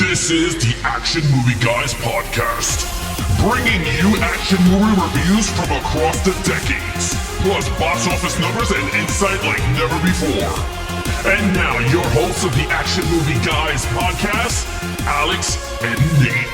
This is the Action Movie Guys podcast, bringing you action movie reviews from across the decades, plus box office numbers and insight like never before. And now, your hosts of the Action Movie Guys podcast, Alex and Nate.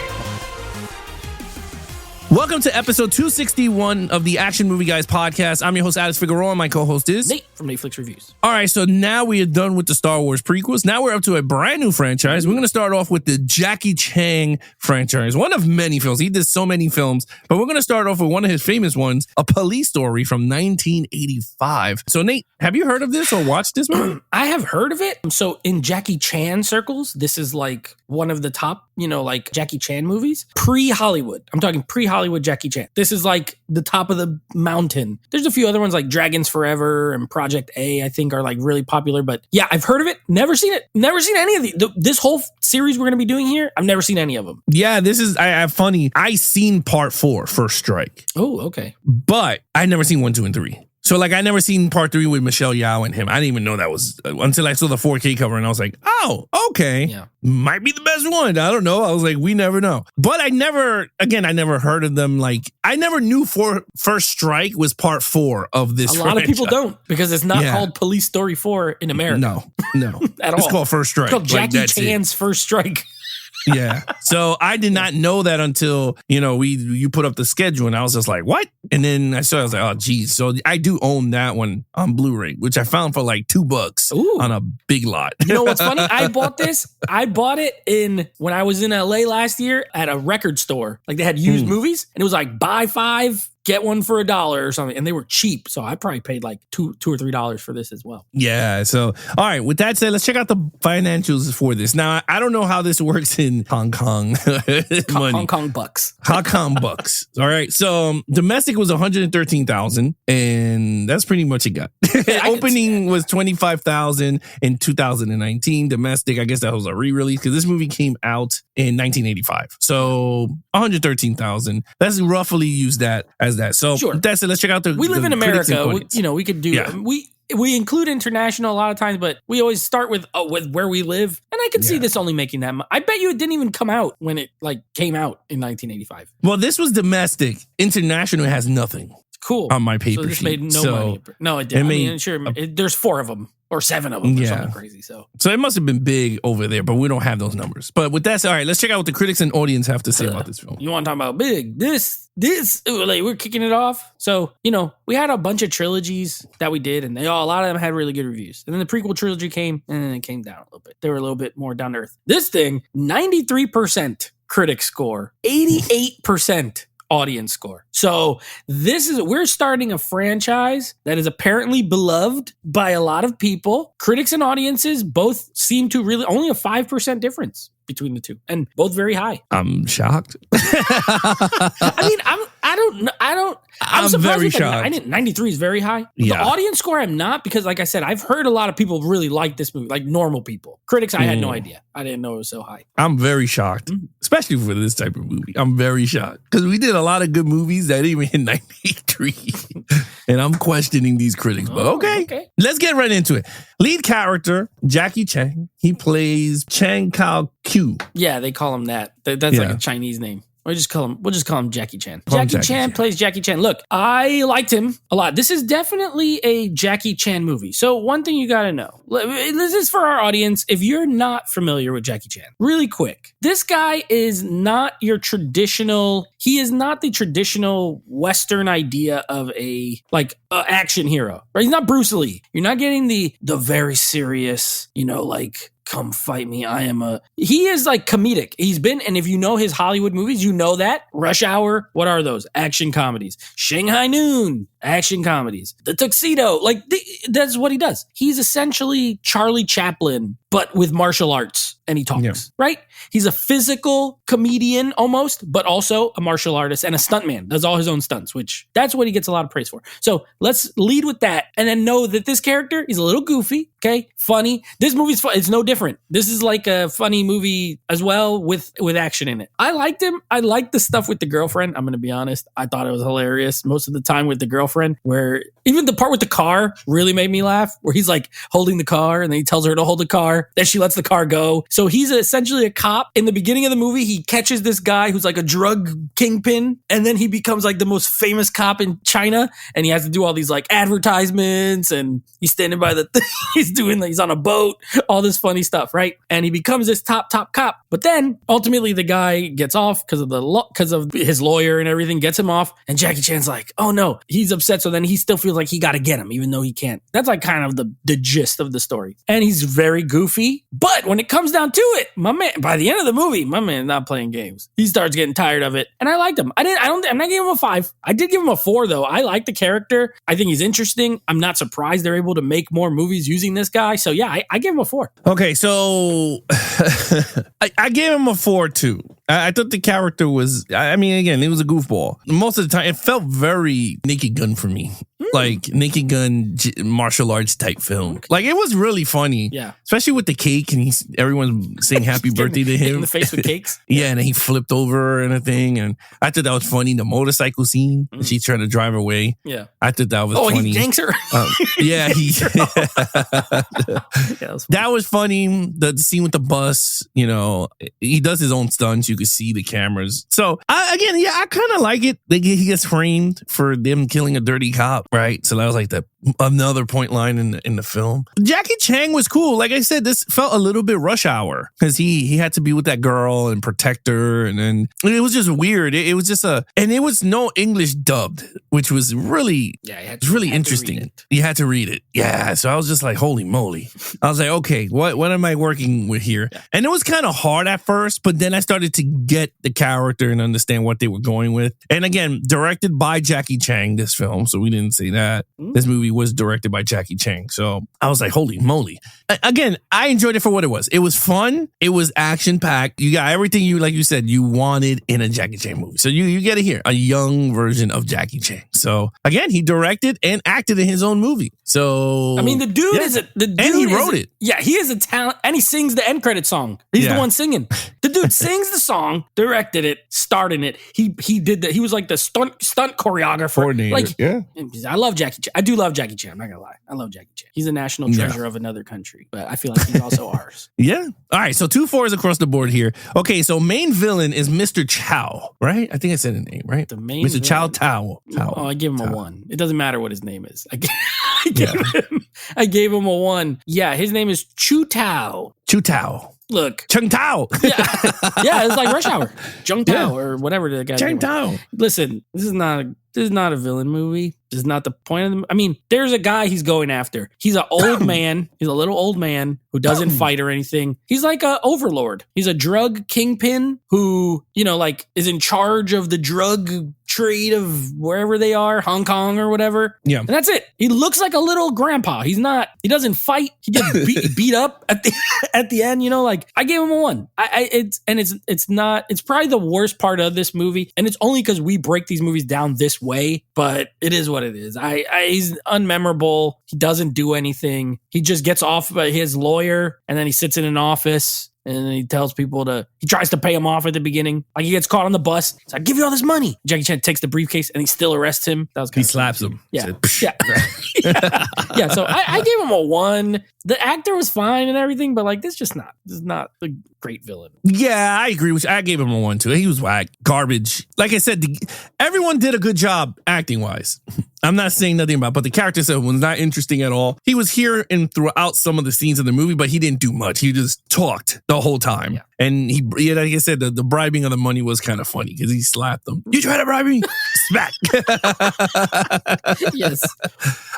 Welcome to episode 261 of the Action Movie Guys podcast. I'm your host, Alex Figueroa, and my co-host is Nate from Netflix Reviews. All right, so now we are done with the Star Wars prequels. Now we're up to a brand new franchise. We're going to start off with the Jackie Chan franchise, one of many films. He did so many films, but we're going to start off with one of his famous ones, A Police Story from 1985. So, Nate, have you heard of this or watched this movie? I have heard of it. So in Jackie Chan circles, this is like one of the top, like Jackie Chan movies. Pre-Hollywood. I'm talking pre-Hollywood Jackie Chan. This is like the top of the mountain. There's a few other ones like Dragons Forever and Project A, I think are like really popular. But yeah, I've heard of it. Never seen it. Never seen any of these. This whole series we're going to be doing here, I've never seen any of them. Yeah, this is funny. I seen part 4, First Strike. Oh, okay. But I never seen 1, 2, and 3. So, I never seen part 3 with Michelle Yeoh and him. I didn't even know that was until I saw the 4K cover and I was like, oh, okay. Yeah. Might be the best one. I don't know. I was like, we never know. But I never heard of them. I never knew First Strike was part 4 of this A lot of people don't because it's not Yeah. called Police Story 4 in America. No. At all. It's called First Strike. It's called Jackie that's it. Chan's First Strike. Yeah. So I did not know that until, you put up the schedule and I was just like, what? And then I was like, oh, geez. So I do own that one on Blu-ray, which I found for like $2 Ooh. on a big lot. You know what's funny? I bought it when I was in LA last year at a record store. Like they had used movies and it was like buy 5, get one for $1 or something. And they were cheap. So I probably paid like $2 or $3 for this as well. Yeah. So, all right. With that said, let's check out the financials for this. Now, I don't know how this works in Hong Kong money. Hong Kong bucks. Hong Kong bucks. All right. So domestic was 113,000 and that's pretty much it got. Opening was 25,000 in 2019. Domestic, I guess that was a re-release because this movie came out in 1985. So 113,000. Let's roughly use that as that. So Sure. That's it. Let's check out We live in America. We could do Yeah. We include international a lot of times, but we always start with where we live. And I could see Yeah. this only making that much. I bet you it didn't even come out when it came out in 1985. Well, this was domestic. International has nothing Cool. on my paper So this sheet. made no So- money. No, it didn't. it made- There's 4 of them or 7 of them or Yeah. something crazy. So So it must have been big over there, but we don't have those numbers. But with that said, all right, let's check out what the critics and audience have to say about this film. you want to talk about big? We're kicking it off. So, we had a bunch of trilogies that we did, and a lot of them had really good reviews. And then the prequel trilogy came, and then it came down a little bit. They were a little bit more down to earth. This thing, 93% critic score, 88% audience score. So we're starting a franchise that is apparently beloved by a lot of people. Critics and audiences both seem to really only a 5% difference between the two, and both very high. I'm shocked. I'm surprised very with that. shocked. 93 is very high. The Yeah. audience score, I'm not, because like I said, I've heard a lot of people really like this movie, like normal people. Critics, I had no idea. I didn't know it was so high. I'm very shocked, especially for this type of movie. I'm very shocked because we did a lot of good movies that didn't even hit 93. And I'm questioning these critics, but okay. Let's get right into it. Lead character, Jackie Chan. He plays Chang Kao Q. Yeah, they call him that. That's like Yeah. a Chinese name. We'll just call him Jackie Chan. Call him Jackie Chan plays Jackie Chan. Look, I liked him a lot. This is definitely a Jackie Chan movie. So one thing you got to know, this is for our audience. If you're not familiar with Jackie Chan, really quick, this guy is not your traditional, he is not the traditional Western idea of a action hero, right? He's not Bruce Lee. You're not getting the very serious, come fight me. He is like comedic. And if you know his Hollywood movies, you know that. Rush Hour, what are those? Action comedies. Shanghai Noon, action comedies. The Tuxedo, that's what he does. He's essentially Charlie Chaplin, but with martial arts, and he talks, right? He's a physical comedian almost, but also a martial artist and a stuntman, does all his own stunts, which that's what he gets a lot of praise for. So let's lead with that and then know that this character is a little goofy, okay? Funny. This movie's fun. It's no different. This is like a funny movie as well with action in it. I liked him. I liked the stuff with the girlfriend. I'm going to be honest. I thought it was hilarious most of the time with the girlfriend, where even the part with the car really made me laugh, where he's like holding the car and then he tells her to hold the car. car. Then she lets the car go. So he's essentially a cop. In the beginning of the movie, he catches this guy who's like a drug kingpin, and then he becomes like the most famous cop in China, and he has to do all these like advertisements, and he's standing by the he's on a boat, all this funny stuff, right? And he becomes this top cop. But then ultimately the guy gets off because of his lawyer and everything gets him off, and Jackie Chan's like, oh no, he's upset. So then he still feels like he got to get him, even though he can't. That's like kind of the gist of the story. And he's very goofy, but when it comes down to it, my man, by the end of the movie, my man not playing games. He starts getting tired of it, and I liked him. I'm not giving him a 5. I did give him a 4 though. I like the character. I think he's interesting. I'm not surprised they're able to make more movies using this guy. So yeah, I give him a 4. Okay, so I gave him a 4 too. I thought the character was, I mean, again, it was a goofball. Most of the time, it felt very Naked Gun for me. Like Naked Gun martial arts type film. Like it was really funny. Yeah. Especially with the cake and everyone's saying happy birthday to him. In the face with cakes. Yeah, and then he flipped over and a thing. And I thought that was funny. The motorcycle scene. She's trying to drive away. Yeah. I thought that was funny. He yanks her. Yeah. That was funny. The scene with the bus, you know, he does his own stunts. You could see the cameras. So I kind of like it. He gets framed for them killing a dirty cop, right? So that was like another point line in the film. Jackie Chan was cool. Like I said, this felt a little bit Rush Hour because he had to be with that girl and protect her, and then it was just weird. It was just and it was no English dubbed, which was really interesting. You had to read it. Yeah. So I was just like, holy moly. I was like, okay, what am I working with here? Yeah. And it was kind of hard at first, but then I started to get the character and understand what they were going with. And again, directed by Jackie Chan, this film. So we didn't say that. This movie was directed by Jackie Chan. So I was like, holy moly. Again, I enjoyed it for what it was. It was fun. It was action packed. You got everything like you said, you wanted in a Jackie Chan movie. So you get it here, a young version of Jackie Chan. So again, he directed and acted in his own movie. So I mean, the dude and he wrote it. Yeah, he is a talent, and he sings the end credit song. He's the one singing. The dude sings the song, directed it, starred in it. He did that. He was like the stunt choreographer. Coordinator. Like, yeah. I love Jackie Chan. I do love Jackie Chan. I'm not gonna lie. I love Jackie Chan. He's a national treasure of another country, but I feel like he's also ours. Yeah. All right. So 2 4s across the board here. Okay. So main villain is Mr. Chow, right? I think I said the name, right? The main Mr. Chow villain. Tao. Oh, I give him a 1. It doesn't matter what his name is. I gave him a 1. Yeah, his name is Chu Tao. Chu Tao. Look. Chung Tao. Yeah, it's like Rush Hour. Jung Tao or whatever the guy. Chung Tao. Listen, this is not a villain movie. This is not the point of I mean, there's a guy he's going after. He's an old man. He's a little old man who doesn't fight or anything. He's like a overlord. He's a drug kingpin who, you know, like is in charge of the drug trade of wherever they are, Hong Kong or whatever. Yeah. And that's it. He looks like a little grandpa. He doesn't fight. He gets beat up at the end, you know, like I gave him a 1. It's probably the worst part of this movie. And it's only because we break these movies down this way, but it is what it is. He's unmemorable. He doesn't do anything. He just gets off by his lawyer and then he sits in an office and then he tells people he tries to pay him off at the beginning. Like he gets caught on the bus. He's like, give you all this money. Jackie Chan takes the briefcase and he still arrests him. That was he slaps him. Yeah. Yeah. So I gave him a 1. The actor was fine and everything, but like this is not a great villain. Yeah, I agree with you. I gave him a 1 too. He was whack, garbage. Like I said, everyone did a good job acting wise. I'm not saying nothing about it, but the character was not interesting at all. He was here and throughout some of the scenes of the movie, but he didn't do much. He just talked the whole time. Yeah. And like I said, the bribing of the money was kind of funny because he slapped them. You try to bribe me? Smack. Yes.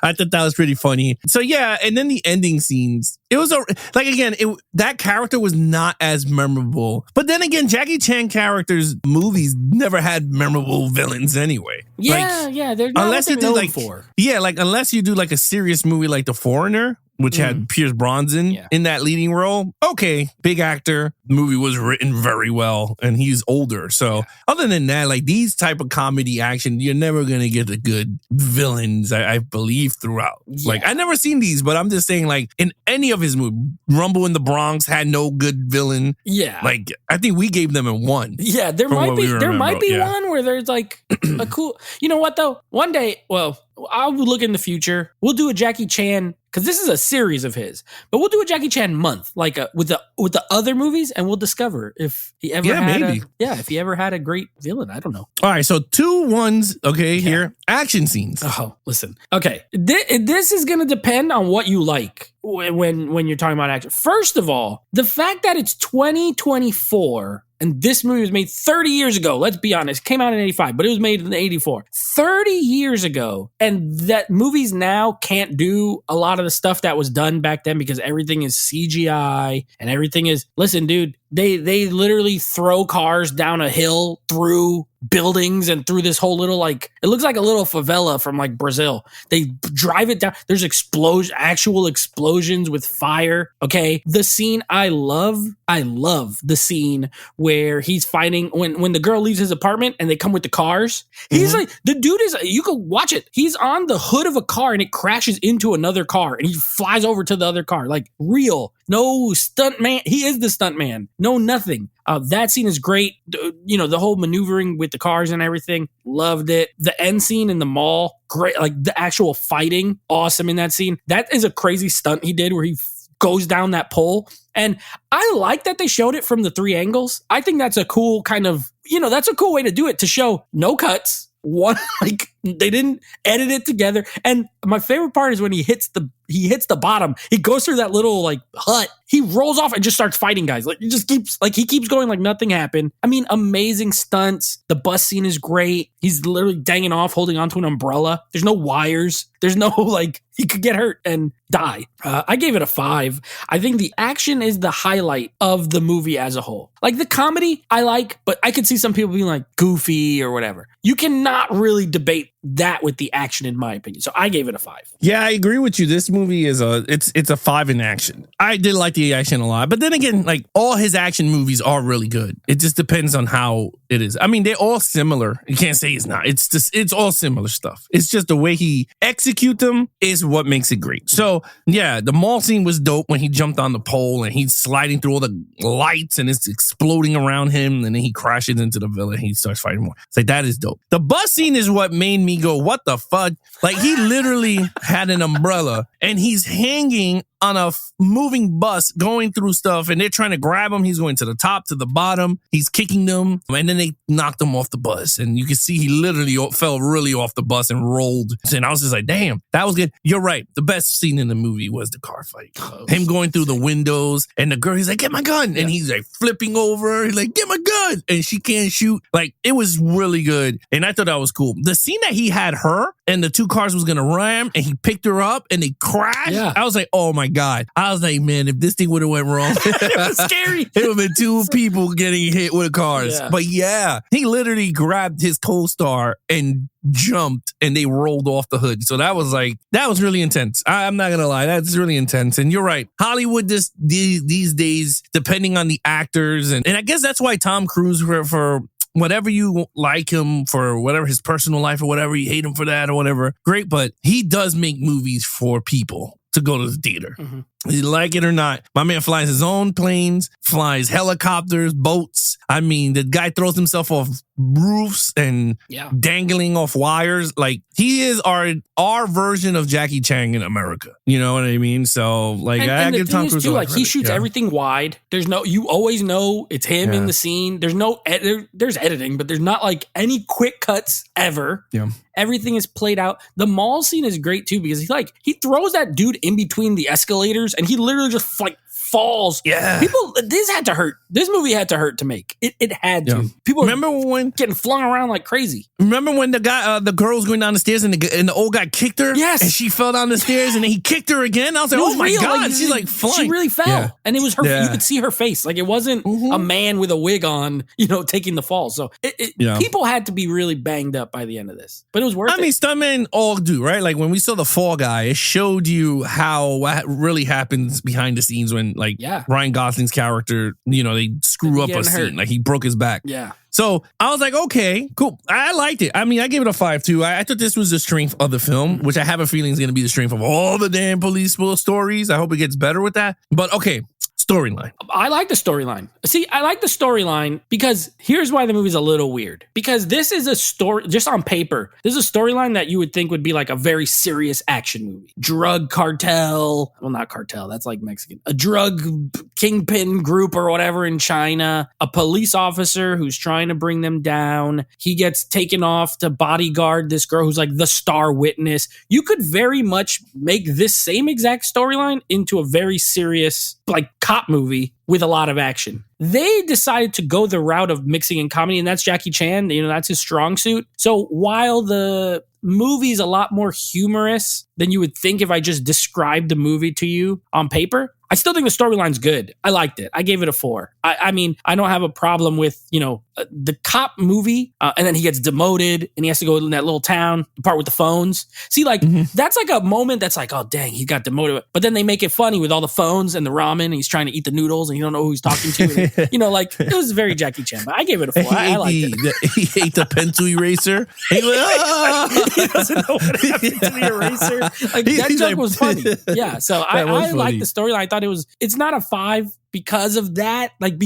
I thought that was pretty funny. So yeah, and then the ending scenes, it was that character was not as memorable. But then again, Jackie Chan characters movies never had memorable villains anyway. Yeah, they're not unless you do for. Yeah, like unless you do like a serious movie like The Foreigner, which had Pierce Brosnan in that leading role. Okay, big actor. The movie was written very well, and he's older. So other than that, like these type of comedy action, you're never going to get the good villains, I believe, throughout. Yeah. Like, I never seen these, but I'm just saying, like, in any of his movies, Rumble in the Bronx had no good villain. Yeah. Like, I think we gave them a 1. Yeah, there might be one where there's like a cool, you know what though? One day, well, I'll look in the future. We'll do a Jackie Chan because this is a series of his. But we'll do a Jackie Chan month, like with the other movies, and we'll discover if he ever if he ever had a great villain. I don't know. All right, so 2 ones. Okay, here action scenes. Oh, listen. Okay, this is gonna depend on what you like when you're talking about action. First of all, the fact that it's 2024 and this movie was made 30 years ago. Let's be honest. It came out in 85, but it was made in 84. 30 years ago. And that movies now can't do a lot of the stuff that was done back then because everything is CGI and everything is, listen, dude, they literally throw cars down a hill through buildings and through this whole little, like, it looks like a little favela from like Brazil. They drive it down. There's actual explosions with fire. Okay. The scene I love the scene where he's fighting when the girl leaves his apartment and they come with the cars. He's like, the dude is, you could watch it. He's on the hood of a car and it crashes into another car and he flies over to the other car. Like real. No stunt man. He is the stunt man. No, nothing. That scene is great. You know, the whole maneuvering with the cars and everything. Loved it. The end scene in the mall. Great. Like the actual fighting. Awesome in that scene. That is a crazy stunt he did where he goes down that pole. And I like that they showed it from the 3 angles. I think that's a cool kind of, that's a cool way to do it, to show no cuts. One, like they didn't edit it together. And my favorite part is when he hits the bottom. He goes through that little like hut. He rolls off and just starts fighting guys. Like he keeps going like nothing happened. I mean, amazing stunts. The bus scene is great. He's literally dangling off, holding onto an umbrella. There's no wires. There's no he could get hurt and die. I gave it a 5. I think the action is the highlight of the movie as a whole. Like the comedy I like, but I could see some people being like goofy or whatever. You cannot really debate that with the action, in my opinion. So I gave it a 5. Yeah, I agree with you. This movie is it's a 5 in action. I did like the action a lot, but then again, like all his action movies are really good. It just depends on how it is. I mean, they're all similar. You can't say it's not. It's all similar stuff. It's just the way he execute them is what makes it great. So yeah, the mall scene was dope when he jumped on the pole and he's sliding through all the lights and it's exploding around him, and then he crashes into the villa and he starts fighting more. It's like, that is dope. The bus scene is what made me go, what the fuck? Like he literally had an umbrella and he's hanging on a moving bus going through stuff, and they're trying to grab him. He's going to the top, to the bottom. He's kicking them, and then they knocked him off the bus. And you can see he literally fell really off the bus and rolled. And I was just like, damn, that was good. You're right. The best scene in the movie was the car fight. Him going through the windows, and the girl, he's like, get my gun. And he's like flipping over. He's like, get my gun. And she can't shoot. Like, it was really good. And I thought that was cool. The scene that he had her and the 2 cars was going to ram, and he picked her up and they crashed. Yeah. I was like, oh my God. I was like, man, if this thing would have went wrong, it was scary. It would have been 2 people getting hit with cars. Yeah. But yeah, he literally grabbed his co-star and jumped, and they rolled off the hood. So that was really intense. I'm not gonna lie, that's really intense. And you're right, Hollywood these days, depending on the actors, and I guess that's why Tom Cruise, for whatever you like him for, whatever his personal life or whatever, you hate him for that or whatever, great, but he does make movies for people to go to the theater. Mm-hmm. You like it or not, my man flies his own planes, flies helicopters, boats. I mean, the guy throws himself off roofs and dangling off wires. Like, he is our version of Jackie Chan in America. You know what I mean? So, like, I give Tom Cruise too, like, he shoots everything wide. There's no, you always know it's him in the scene. There's no, there's editing, but there's not like any quick cuts ever. Yeah. Everything is played out. The mall scene is great too, because he throws that dude in between the escalators and he literally just like falls. Yeah. This had to hurt. This movie had to hurt to make. It had to. People remember when getting flung around like crazy. Remember when the girl was going down the stairs and the old guy kicked her? Yes. And she fell down the stairs and then he kicked her again. I was like, oh my God. Like, she's like flying. She really fell. Yeah. And it was her. You could see her face. Like, it wasn't a man with a wig on, taking the fall. So people had to be really banged up by the end of this. But it was worth it. I mean, stuntmen all do, right? Like, when we saw The Fall Guy, it showed you what really happens behind the scenes when, like, Ryan Gosling's character, they screw up a scene. Like, he broke his back. Yeah. So I was like, okay, cool. I liked it. I mean, I gave it a 5 too. I thought this was the strength of the film, which I have a feeling is going to be the strength of all the damn police stories. I hope it gets better with that. But okay. storyline. I like the storyline. See, I like the storyline because here's why the movie's a little weird. Because this is a story, just on paper, this is a storyline that you would think would be like a very serious action movie. Drug cartel. Well, not cartel. That's like Mexican. A drug kingpin group or whatever in China. A police officer who's trying to bring them down. He gets taken off to bodyguard this girl who's like the star witness. You could very much make this same exact storyline into a very serious, like, cop movie with a lot of action. They decided to go the route of mixing in comedy, and that's Jackie Chan. You know, that's his strong suit. So while the movie's a lot more humorous than you would think if I just described the movie to you on paper, I still think the storyline's good. I liked it. I gave it a 4. I mean, I don't have a problem with, you know, the cop movie, and then he gets demoted and he has to go in that little town, the part with the phones. See, like, that's like a moment that's like, oh, dang, he got demoted. But then they make it funny with all the phones and the ramen, and he's trying to eat the noodles and you don't know who he's talking to. And, you know, like, it was very Jackie Chan. But I gave it a 4. I liked it. He ate the pencil eraser. He doesn't know what happened to the eraser. Like, that joke was funny. Yeah, so I liked the storyline. I thought it's not a 5 because of that. Like,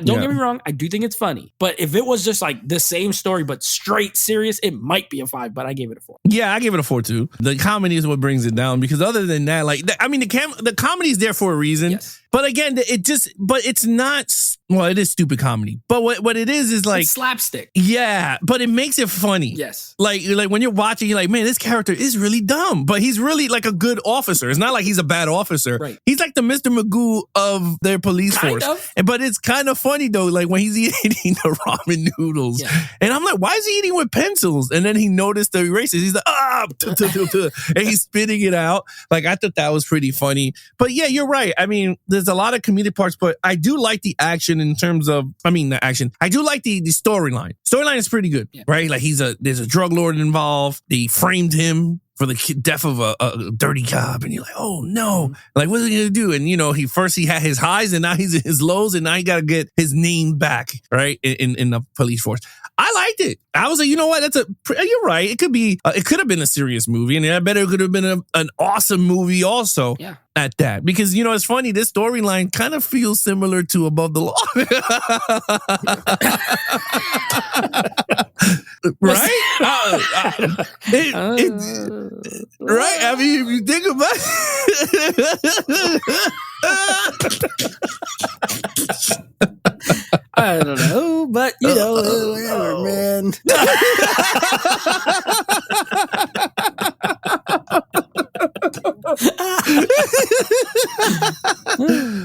don't get me wrong, I do think it's funny. But if it was just like the same story but straight serious, it might be a 5. But I gave it a 4. Yeah, I gave it a 4 too. The comedy is what brings it down, because other than that, like, I mean, the comedy is there for a reason. Yes. But again, but it's not. Well, it is stupid comedy. But what it is like, it's slapstick. Yeah, but it makes it funny. Yes. Like when you're watching, you're like, man, this character is really dumb, but he's really like a good officer. It's not like he's a bad officer. Right. He's like the Mr. Magoo of their police Kind force. of. But it's kind of funny though, like when he's eating the ramen noodles, and I'm like, why is he eating with pencils? And then he noticed the erasers. He's like, and he's spitting it out. Like, I thought that was pretty funny. But yeah, you're right. I mean, there's a lot of comedic parts, but I do like the action in terms of, the action. I do like the storyline. Storyline is pretty good, right? Like, there's a drug lord involved. They framed him for the death of a dirty cop, and you're like, oh no, like, what's he gonna do? And you know, he had his highs, and now he's in his lows, and now he got to get his name back, right, in the police force. I liked it. I was like, you know what? You're right. It could have been a serious movie, and I bet it could have been an awesome movie also. Yeah. At that, because you know, it's funny, this storyline kind of feels similar to Above the Law. Right? Right? I mean, if you think about it. I don't know, but you know, whatever, man.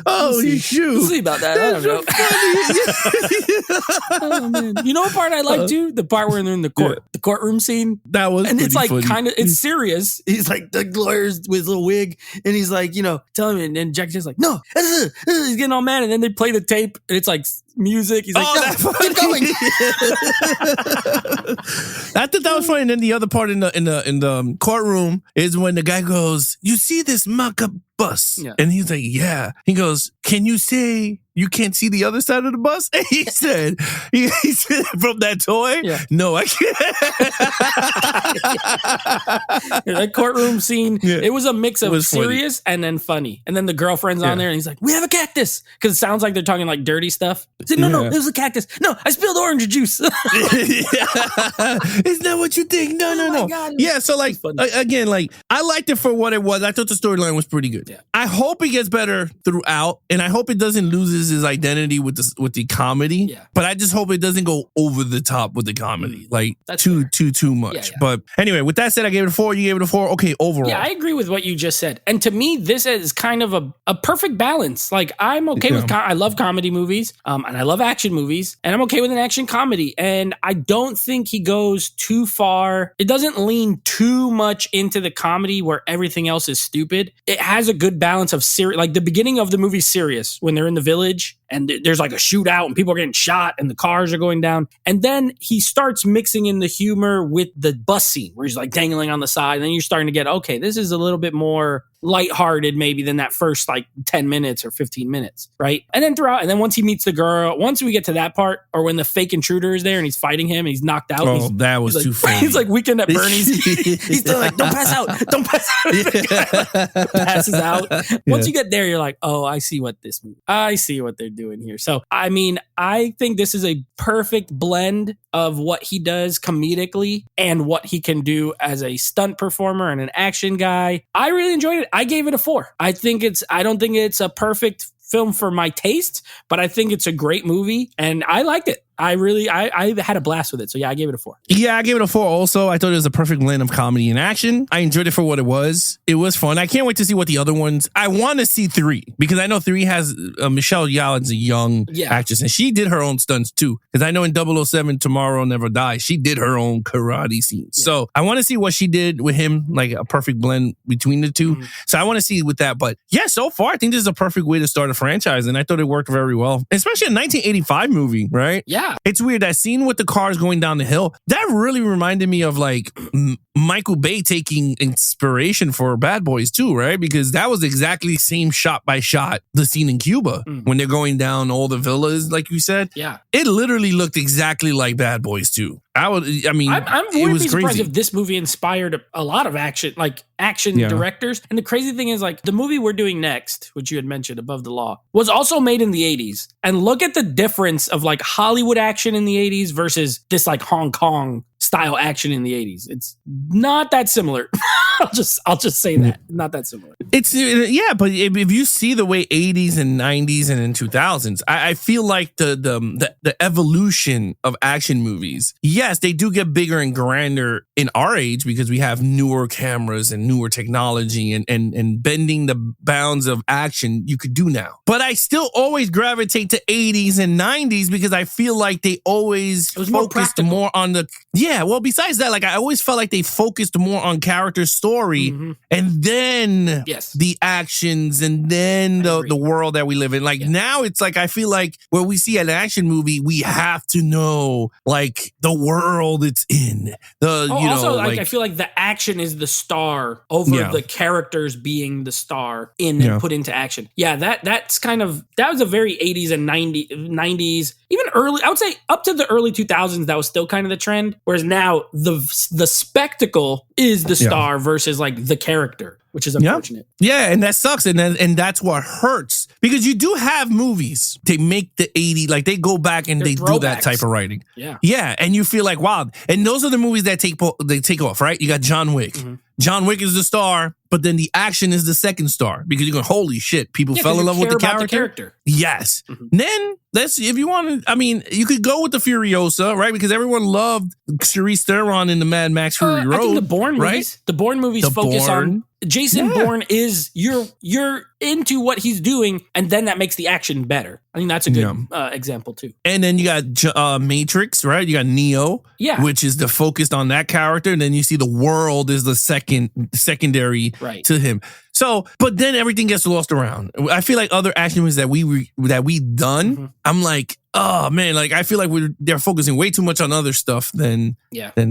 Holy shoot. See about that. I don't know. Oh, man. You know what part I like too? The part where they're in the courtroom scene. That was, and it's like funny. Kind of, it's serious. He's like the lawyer's with his little wig, and he's like, you know, telling me, and Jack Chan's like, no, he's getting all mad, and then they play the tape, and it's like music. He's like, no, keep going. I thought that was funny. And then the other part in the courtroom is when the guy goes, "You see this mock-up bus?" Yeah. And he's like, "Yeah." He goes, "Can you say you can't see the other side of the bus?" And he said, he said, "From that toy?" Yeah. "No, I can't." That courtroom scene, it was a mix of serious and then funny. And then the girlfriend's on there, and he's like, "We have a cactus," because it sounds like they're talking like dirty stuff. He said, no, it was a cactus. No, I spilled orange juice. It's not what you think. No. God, yeah, so like, again, like, I liked it for what it was. I thought the storyline was pretty good. Yeah. I hope it gets better throughout, and I hope it doesn't lose his identity with the comedy. Yeah. But I just hope it doesn't go over the top with the comedy, like too much. Yeah. But anyway, with that said, I gave it a 4. You gave it a 4. Okay, overall. Yeah, I agree with what you just said. And to me, this is kind of a perfect balance. Like, I'm okay with I love comedy movies, and I love action movies, and I'm okay with an action comedy. And I don't think he goes too far. It doesn't lean too much into the comedy where everything else is stupid. It has a good balance of serious. Like, the beginning of the movie, serious, when they're in the village and there's like a shootout and people are getting shot and the cars are going down. And then he starts mixing in the humor with the bus scene where he's like dangling on the side. And then you're starting to get, okay, this is a little bit more lighthearted maybe than that first like 10 minutes or 15 minutes, right? And then once he meets the girl, once we get to that part, or when the fake intruder is there and he's fighting him and he's knocked out. Oh, that was too funny. He's like Weekend at Bernie's. He's still like, don't pass out. Don't pass out. Passes out. Once you get there, you're like, oh, I see what they're doing here. So, I mean, I think this is a perfect blend of what he does comedically and what he can do as a stunt performer and an action guy. I really enjoyed it. I gave it a 4. I don't think it's a perfect film for my taste, but I think it's a great movie and I liked it. I had a blast with it. So yeah, I gave it a 4. Yeah, I gave it a 4 also. I thought it was a perfect blend of comedy and action. I enjoyed it for what it was. It was fun. I can't wait to see what the other ones. I want to see 3 because I know 3 has Michelle Yeoh's a young actress and she did her own stunts too. Because I know in 007 Tomorrow Never Dies, she did her own karate scenes. Yeah. So I want to see what she did with him, like a perfect blend between the two. So I want to see with that. But yeah, so far I think this is a perfect way to start a franchise and I thought it worked very well. Especially a 1985 movie, right? Yeah. It's weird. That scene with the cars going down the hill, that really reminded me of like Michael Bay taking inspiration for Bad Boys too, right? Because that was exactly same shot by shot, the scene in Cuba when they're going down all the villas, like you said. Yeah. It literally looked exactly like Bad Boys too. I wouldn't be surprised if this movie inspired a lot of action directors. And the crazy thing is, like, the movie we're doing next, which you had mentioned, Above the Law, was also made in the 80s. And look at the difference of like Hollywood action in the 80s versus this like Hong Kong style action in the 80s. It's not that similar. I'll just say that. Not that similar. It's but if you see the way 80s and 90s and in 2000s, I feel like the evolution of action movies, yes, they do get bigger and grander in our age because we have newer cameras and newer technology and bending the bounds of action you could do now. But I still always gravitate to 80s and 90s because I feel like they always focused more on the well, besides that, like I always felt like they focused more on character story and then the actions and then the world that we live in. Like now it's like I feel like when we see an action movie, we have to know like the world it's in. I feel like the action is the star over the characters being the star and put into action. Yeah, that was a very 80s and 90s, even early, I would say up to the early 2000s, that was still kind of the trend. Whereas now the spectacle is the star versus like the character, which is unfortunate. Yeah, and that sucks. And that's what hurts because you do have movies, they make the 80s, like they go back and they do that type of writing. Yeah. Yeah. And you feel like, wow. And those are the movies that take off, right? You got John Wick. John Wick is the star, but then the action is the second star because you're going, holy shit, people fell in love with the character. Yes. Then if you want to, I mean, you could go with the Furiosa, right? Because everyone loved Charlize Theron in the Mad Max Fury Road. I think the Bourne movies focus on Jason Bourne is you're into what he's doing, and then that makes the action better. I think that's a good example too. And then you got Matrix, right? You got Neo, which is the focused on that character, and then you see the world is the secondary to him. So, but then everything gets lost around. I feel like other action movies that we done, I'm like, oh man, like I feel like they're focusing way too much on other stuff than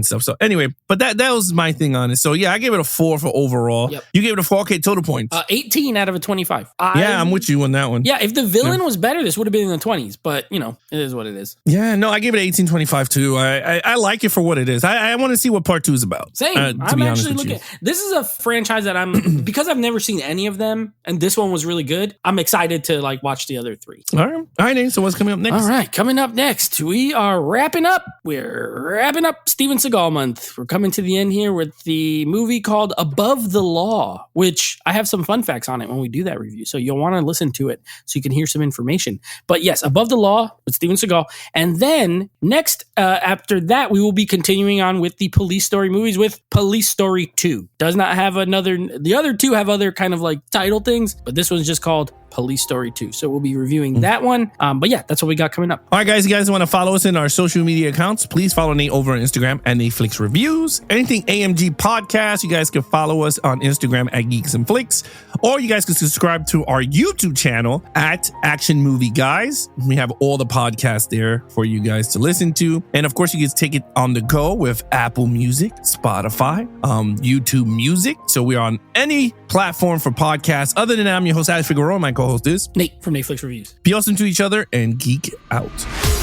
stuff. So anyway, but that was my thing on it. So yeah, I gave it a 4 for overall. Yep. You gave it a 4. Okay, total points. 18 out of a 25. I'm with you on that one. Yeah, if the villain was better, this would have been in the 20s. But you know, it is what it is. Yeah, no, I gave it 18.25 too. I like it for what it is. I want to see what part 2 is about. Same. I'm actually looking. This is a franchise that I'm because I've never seen any of them, and this one was really good. I'm excited to like watch the other 3. All right, Nate. So what's coming up next? All right, coming up next, we are wrapping up. We're wrapping up Steven Seagal month. We're coming to the end here with the movie called Above the Law, which I have some fun facts on it when we do that review. So you'll want to listen to it so you can hear some information. But yes, Above the Law with Steven Seagal. And then next, after that, we will be continuing on with the Police Story movies with Police Story 2. Does not have the other 2 have other kind of like title things, but this one's just called Police Story 2. So we'll be reviewing that one. But yeah, that's what we got coming up. All right, guys, you guys want to follow us in our social media accounts, please follow Nate over on Instagram at Netflix Reviews. Anything AMG Podcast, you guys can follow us on Instagram at Geeks and Flicks, or you guys can subscribe to our YouTube channel at Action Movie Guys. We have all the podcasts there for you guys to listen to. And of course, you can take it on the go with Apple Music, Spotify, YouTube Music. So we're on any platform for podcasts. Other than that, I'm your host, Alex Figueroa. My co-host is Nate from Netflix Reviews. Be awesome to each other and geek out.